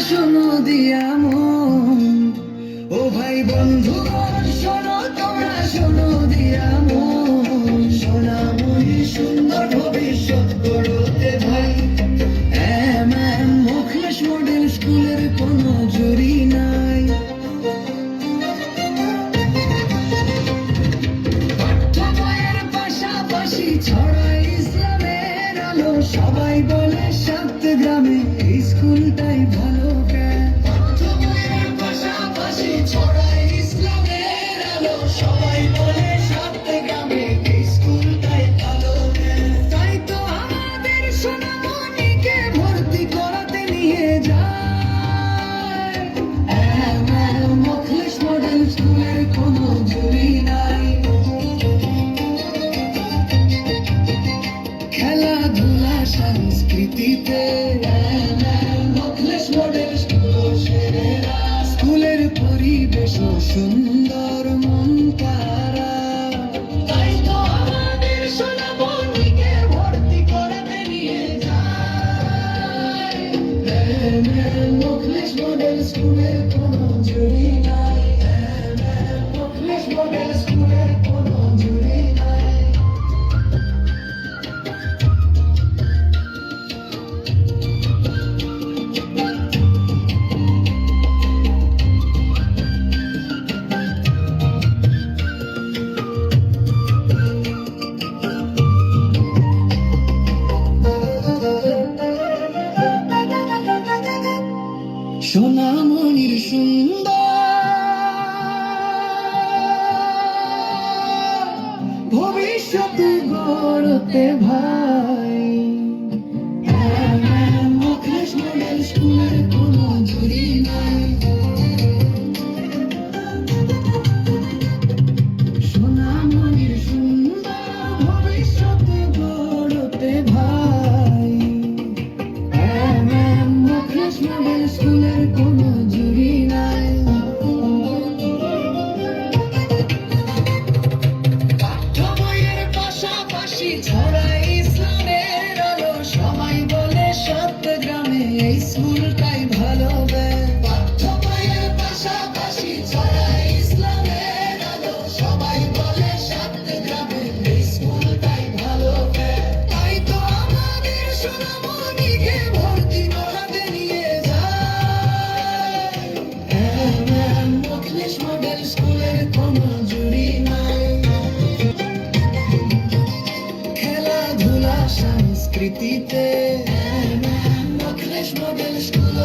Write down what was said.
শোনো দিয়া মন, ও ভাই বন্ধুগণ শোনো তোমরা শোনো দিয়া মন, সোনাময়ী সুন্দর ভবিষ্যৎ গড়তে ভাই। মোখলেস মডেল স্কুলের কোনো জুরি নাই। পাঠ্য বইয়ের পাশাপাশি ছড়ায় ইসলামের আলো, সবাই বলে সাত গ্রামে এই স্কুলটাই ভালো। পাঠ্য বইয়ের পাশাপাশি ছড়ায় ইসলামের আলো, সবাই বলে সাত গ্রামে এই স্কুলটাই ভালো। তাই তো আমাদের সোনামণিকে ভর্তি করাতে নিয়ে যায়। মোখলেস মডেল স্কুলের কোনো জুরি নাই। খেলাধুলা সংস্কৃতিতে মোখলেস মডেল স্কুল সেরা। স্কুলের পরিবেশও সুন্দর মন তারা। তাই তো আমাদের সোনামণিকে ভর্তি করাতে নিয়ে যায়। মোখলেস মডেল স্কুলের কোনো জুরি নাই। মোখলেস মডেল স্কুলের কোনো জুরি নাই। সোনামণির সুন্দর ভবিষ্যৎ গড়তে ভাই। মোখলেস মডেল স্কুলের কোনো জুরি নাই। সোনামণির সুন্দর ভবিষ্যৎ গড়তে ভাই। মোখলেস মডেল স্কুলের কোনো জুরি নাই। পাঠ্য বইয়ের পাশাপাশি ছড়ায় ইসলামের আলো, সবাই বলে সাত গ্রামে এই স্কুলটাই ভালো। পাঠ্য বইয়ের পাশাপাশি ছড়ায় ইসলামের আলো, সবাই বলে সাত গ্রামে এই স্কুলটাই ভালো। তাই তো আমাদের সোনামণিকে ভর্তি করাতে নিয়ে যায়। মোখলেস মডেল স্কুলের কোনো জুরি নাই। খেলাধুলা সংস্কৃতিতে মোখলেস মডেল স্কুল